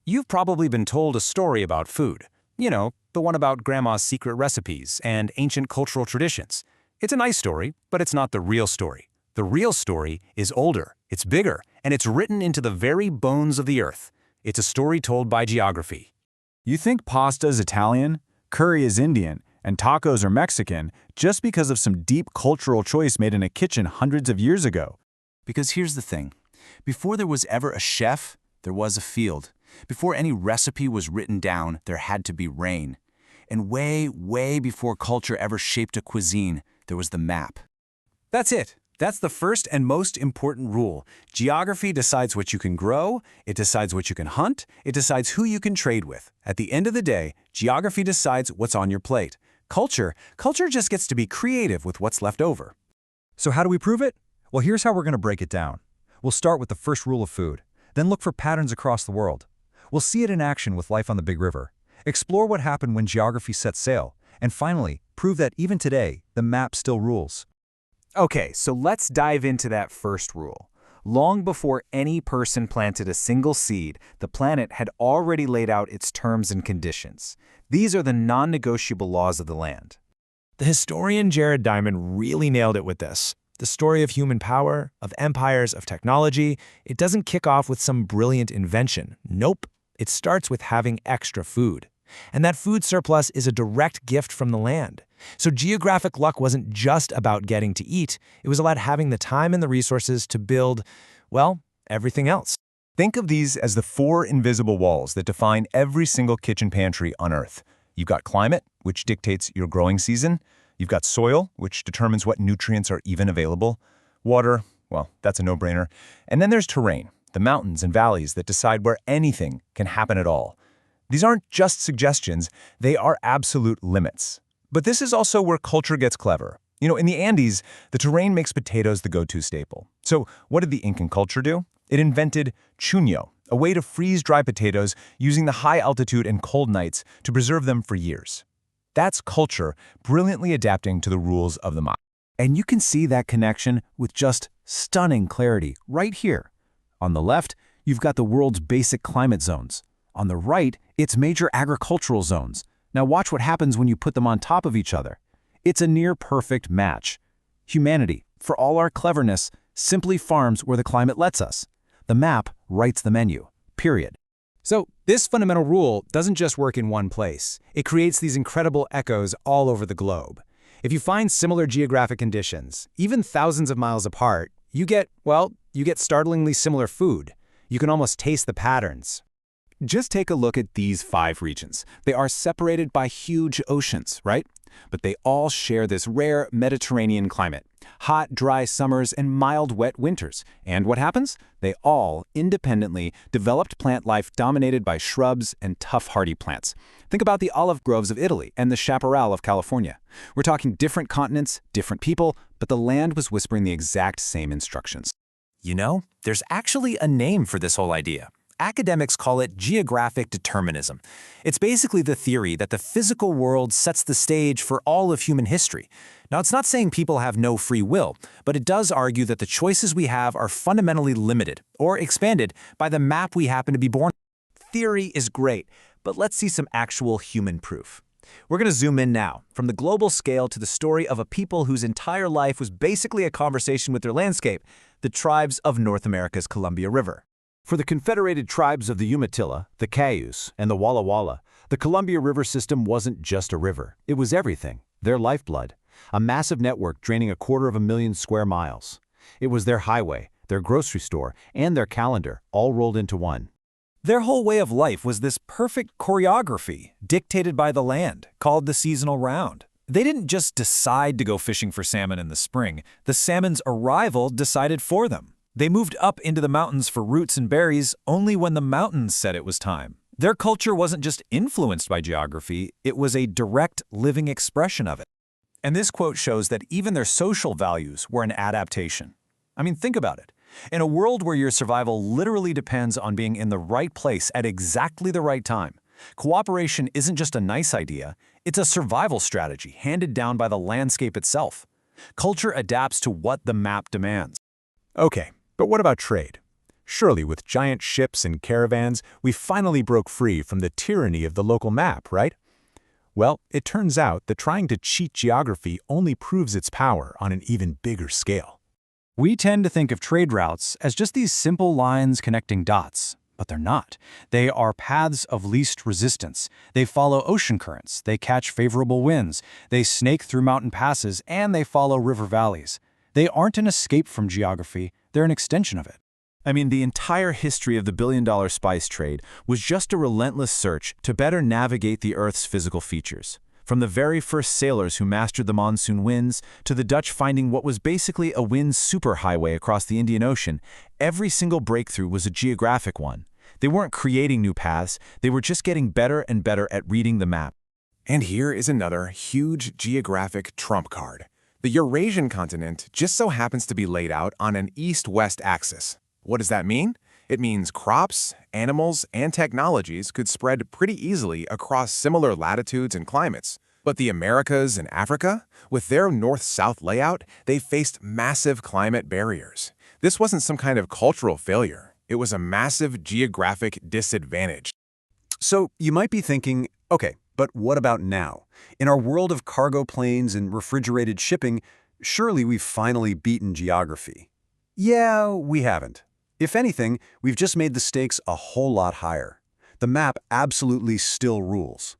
You've probably been told a story about food. You know, the one about grandma's secret recipes and ancient cultural traditions. It's a nice story, but it's not the real story. The real story is older, it's bigger, and it's written into the very bones of the earth. It's a story told by geography. You think pasta is Italian, curry is Indian, and tacos are Mexican just because of some deep cultural choice made in a kitchen hundreds of years ago. Because here's the thing. Before there was ever a chef, there was a field. Before any recipe was written down, there had to be rain. And way, way before culture ever shaped a cuisine, there was the map. That's it. That's the first and most important rule. Geography decides what you can grow, it decides what you can hunt, it decides who you can trade with. At the end of the day, geography decides what's on your plate. Culture just gets to be creative with what's left over. So how do we prove it? Well, here's how we're going to break it down. We'll start with the first rule of food, then look for patterns across the world. We'll see it in action with life on the Big River, explore what happened when geography set sail, and finally, prove that even today, the map still rules. Okay, so let's dive into that first rule. Long before any person planted a single seed, the planet had already laid out its terms and conditions. These are the non-negotiable laws of the land. The historian Jared Diamond really nailed it with this. The story of human power, of empires, of technology, it doesn't kick off with some brilliant invention. Nope, it starts with having extra food. And that food surplus is a direct gift from the land. So geographic luck wasn't just about getting to eat, it was about having the time and the resources to build, well, everything else. Think of these as the 4 invisible walls that define every single kitchen pantry on Earth. You've got climate, which dictates your growing season. You've got soil, which determines what nutrients are even available. Water, well, that's a no-brainer. And then there's terrain, the mountains and valleys that decide where anything can happen at all. These aren't just suggestions, they are absolute limits. But this is also where culture gets clever. You know, in the Andes, the terrain makes potatoes the go-to staple. So what did the Incan culture do? It invented chuño, a way to freeze dry potatoes using the high altitude and cold nights to preserve them for years. That's culture brilliantly adapting to the rules of the map. And you can see that connection with just stunning clarity right here. On the left, you've got the world's basic climate zones. On the right, it's major agricultural zones. Now watch what happens when you put them on top of each other. It's a near-perfect match. Humanity, for all our cleverness, simply farms where the climate lets us. The map writes the menu, period. So this fundamental rule doesn't just work in one place. It creates these incredible echoes all over the globe. If you find similar geographic conditions, even thousands of miles apart, you get startlingly similar food. You can almost taste the patterns. Just take a look at these 5 regions. They are separated by huge oceans, right? But they all share this rare Mediterranean climate. Hot, dry summers and mild, wet winters. And what happens? They all, independently, developed plant life dominated by shrubs and tough, hardy plants. Think about the olive groves of Italy and the chaparral of California. We're talking different continents, different people, but the land was whispering the exact same instructions. You know, there's actually a name for this whole idea. Academics call it geographic determinism. It's basically the theory that the physical world sets the stage for all of human history. Now, it's not saying people have no free will, but it does argue that the choices we have are fundamentally limited or expanded by the map we happen to be born on. Theory is great, but let's see some actual human proof. We're going to zoom in now, from the global scale to the story of a people whose entire life was basically a conversation with their landscape, the tribes of North America's Columbia River. For the confederated tribes of the Umatilla, the Cayuse, and the Walla Walla, the Columbia River system wasn't just a river. It was everything, their lifeblood, a massive network draining 250,000 square miles. It was their highway, their grocery store, and their calendar, all rolled into one. Their whole way of life was this perfect choreography, dictated by the land, called the seasonal round. They didn't just decide to go fishing for salmon in the spring. The salmon's arrival decided for them. They moved up into the mountains for roots and berries only when the mountains said it was time. Their culture wasn't just influenced by geography, it was a direct living expression of it. And this quote shows that even their social values were an adaptation. I mean, think about it. In a world where your survival literally depends on being in the right place at exactly the right time, cooperation isn't just a nice idea, it's a survival strategy handed down by the landscape itself. Culture adapts to what the map demands. Okay, but what about trade? Surely with giant ships and caravans, we finally broke free from the tyranny of the local map, right? Well, it turns out that trying to cheat geography only proves its power on an even bigger scale. We tend to think of trade routes as just these simple lines connecting dots, but they're not. They are paths of least resistance. They follow ocean currents, they catch favorable winds, they snake through mountain passes, and they follow river valleys. They aren't an escape from geography, they're an extension of it. I mean, the entire history of the billion-dollar spice trade was just a relentless search to better navigate the Earth's physical features. From the very first sailors who mastered the monsoon winds, to the Dutch finding what was basically a wind superhighway across the Indian Ocean, every single breakthrough was a geographic one. They weren't creating new paths, they were just getting better and better at reading the map. And here is another huge geographic trump card. The Eurasian continent just so happens to be laid out on an east-west axis. What does that mean? It means crops, animals, and technologies could spread pretty easily across similar latitudes and climates. But the Americas and Africa, with their north-south layout, they faced massive climate barriers. This wasn't some kind of cultural failure. It was a massive geographic disadvantage. So you might be thinking, okay, but what about now? In our world of cargo planes and refrigerated shipping, surely we've finally beaten geography. Yeah, we haven't. If anything, we've just made the stakes a whole lot higher. The map absolutely still rules.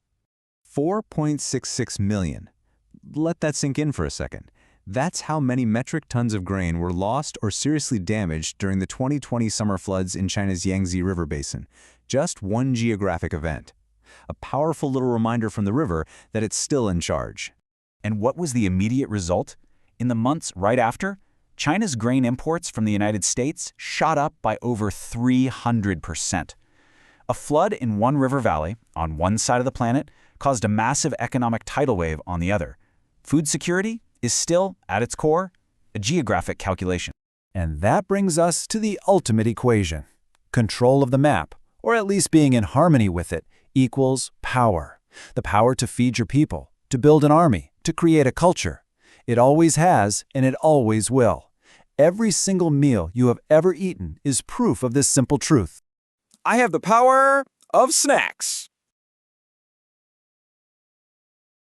4.66 million. Let that sink in for a second. That's how many metric tons of grain were lost or seriously damaged during the 2020 summer floods in China's Yangtze River Basin. Just one geographic event. A powerful little reminder from the river that it's still in charge. And what was the immediate result? In the months right after, China's grain imports from the United States shot up by over 300%. A flood in one river valley, on one side of the planet, caused a massive economic tidal wave on the other. Food security is still, at its core, a geographic calculation. And that brings us to the ultimate equation. Control of the map, or at least being in harmony with it, equals power. The power to feed your people, to build an army, to create a culture. It always has, and it always will. Every single meal you have ever eaten is proof of this simple truth. I have the power of snacks.